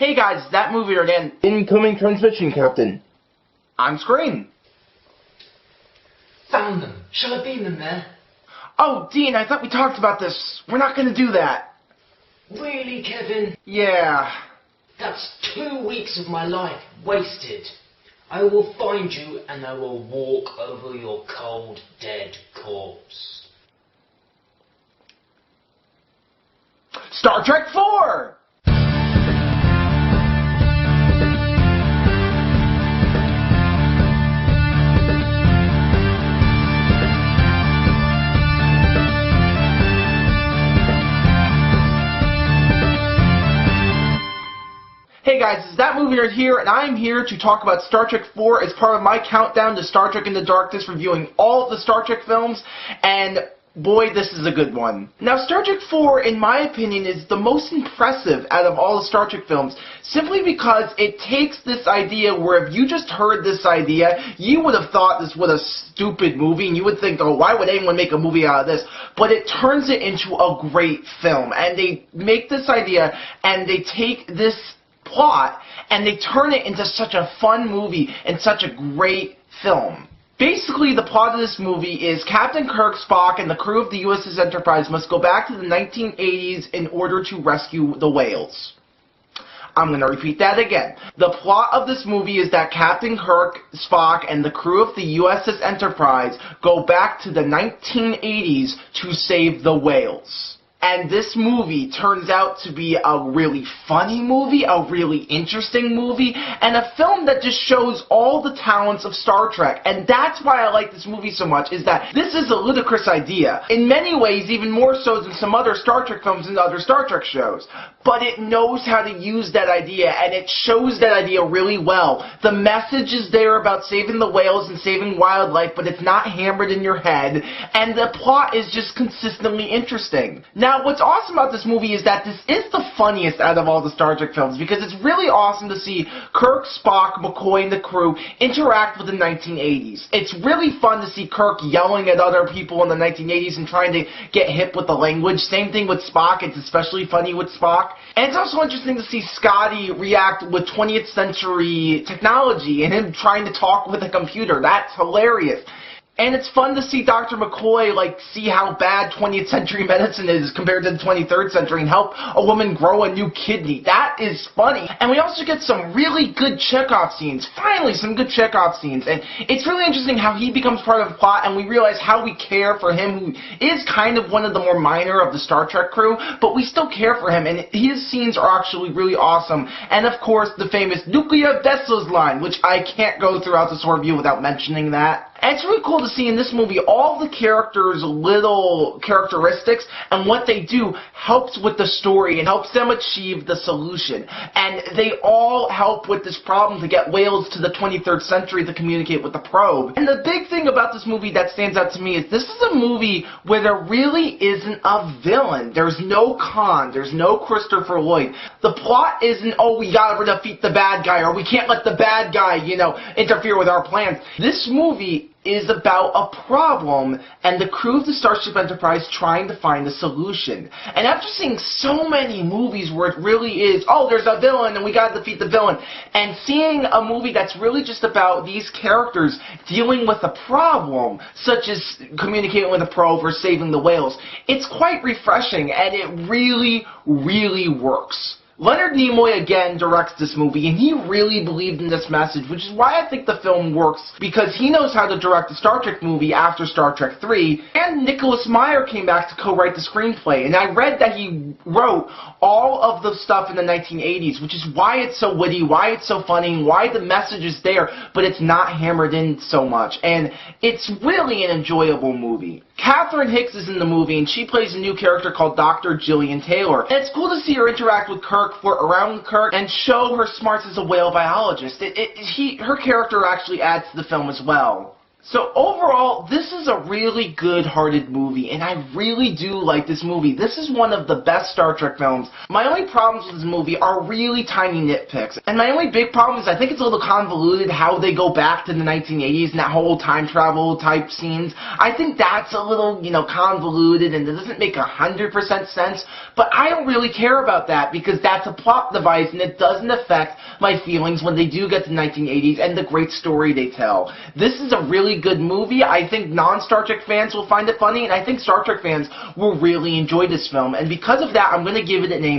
Hey guys, that movie again. Incoming transmission, Captain. On screen. Found them. Shall I beam them there? Oh, Dean, I thought we talked about this. We're not gonna do that. Really, Kevin? Yeah. That's 2 weeks of my life wasted. I will find you and I will walk over your cold, dead corpse. Star Trek 4! Hey guys, it's That Movie Nerd here, and I'm here to talk about Star Trek 4 as part of my countdown to Star Trek Into Darkness, reviewing all of the Star Trek films, and boy, this is a good one. Now, Star Trek 4, in my opinion, is the most impressive out of all the Star Trek films, simply because it takes this idea where if you just heard this idea, you would have thought this was a stupid movie, and you would think, oh, why would anyone make a movie out of this? But it turns it into a great film, and they make this idea, and they take this plot, and they turn it into such a fun movie and such a great film. Basically, the plot of this movie is Captain Kirk, Spock, and the crew of the USS Enterprise must go back to the 1980s in order to rescue the whales. I'm going to repeat that again. The plot of this movie is that Captain Kirk, Spock, and the crew of the USS Enterprise go back to the 1980s to save the whales. And this movie turns out to be a really funny movie, a really interesting movie, and a film that just shows all the talents of Star Trek. And that's why I like this movie so much, is that this is a ludicrous idea. In many ways, even more so than some other Star Trek films and other Star Trek shows. But it knows how to use that idea, and it shows that idea really well. The message is there about saving the whales and saving wildlife, but it's not hammered in your head, and the plot is just consistently interesting. Now, what's awesome about this movie is that this is the funniest out of all the Star Trek films, because it's really awesome to see Kirk, Spock, McCoy, and the crew interact with the 1980s. It's really fun to see Kirk yelling at other people in the 1980s and trying to get hip with the language. Same thing with Spock. It's especially funny with Spock. And it's also interesting to see Scotty react with 20th century technology and him trying to talk with a computer. That's hilarious. And it's fun to see Dr. McCoy, see how bad 20th century medicine is compared to the 23rd century and help a woman grow a new kidney. That is funny. And we also get some really good Chekhov scenes. Finally, some good Chekhov scenes. And it's really interesting how he becomes part of the plot, and we realize how we care for him, who is kind of one of the more minor of the Star Trek crew, but we still care for him, and his scenes are actually really awesome. And of course, the famous nuclear vessels line, which I can't go throughout this review without mentioning that. And it's really cool to see in this movie all the characters' little characteristics, and what they do helps with the story and helps them achieve the solution. And they all help with this problem to get whales to the 23rd century to communicate with the probe. And the big thing about this movie that stands out to me is this is a movie where there really isn't a villain. There's no Khan. There's no Christopher Lloyd. The plot isn't, oh, we gotta defeat the bad guy, or we can't let the bad guy, interfere with our plans. This movie is about a problem and the crew of the Starship Enterprise trying to find a solution. And after seeing so many movies where it really is, oh, there's a villain and we gotta defeat the villain, and seeing a movie that's really just about these characters dealing with a problem, such as communicating with a probe or saving the whales, it's quite refreshing, and it really, really works. Leonard Nimoy again directs this movie, and he really believed in this message, which is why I think the film works, because he knows how to direct a Star Trek movie after Star Trek 3, and Nicholas Meyer came back to co-write the screenplay, and I read that he wrote all of the stuff in the 1980s, which is why it's so witty, why it's so funny, why the message is there, but it's not hammered in so much, and it's really an enjoyable movie. Catherine Hicks is in the movie, and she plays a new character called Dr. Jillian Taylor. And it's cool to see her interact with Kirk, flirt around with Kirk, and show her smarts as a whale biologist. Her character actually adds to the film as well. So overall, this is a really good-hearted movie, and I really do like this movie. This is one of the best Star Trek films. My only problems with this movie are really tiny nitpicks. And my only big problem is I think it's a little convoluted how they go back to the 1980s and that whole time travel type scenes. I think that's a little, convoluted and it doesn't make 100% sense, but I don't really care about that because that's a plot device and it doesn't affect my feelings when they do get to the 1980s and the great story they tell. This is a really good movie. I think non-Star Trek fans will find it funny, and I think Star Trek fans will really enjoy this film, and because of that, I'm going to give it an A-.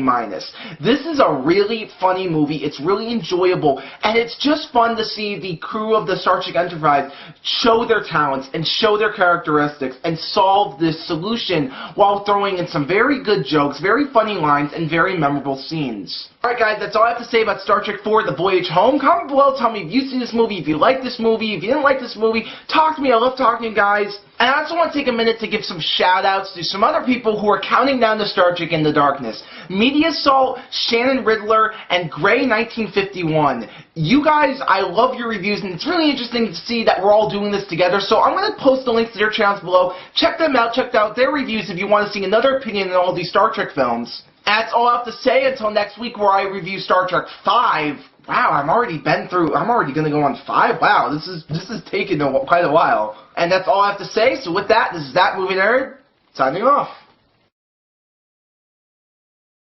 This is a really funny movie. It's really enjoyable, and it's just fun to see the crew of the Star Trek Enterprise show their talents and show their characteristics and solve this solution while throwing in some very good jokes, very funny lines, and very memorable scenes. Alright guys, that's all I have to say about Star Trek 4, The Voyage Home. Comment below, tell me if you've seen this movie, if you like this movie, if you didn't like this movie. Talk to me, I love talking to you guys. And I also want to take a minute to give some shout-outs to some other people who are counting down to Star Trek in the Darkness. Media Salt, Shannon Riddler, and Gray1951. You guys, I love your reviews, and it's really interesting to see that we're all doing this together, so I'm going to post the links to their channels below. Check them out, check out their reviews if you want to see another opinion on all these Star Trek films. That's all I have to say until next week where I review Star Trek 5. Wow, I'm already going to go on 5. Wow, this is taking quite a while. And that's all I have to say. So with that, this is That Movie Nerd, signing off.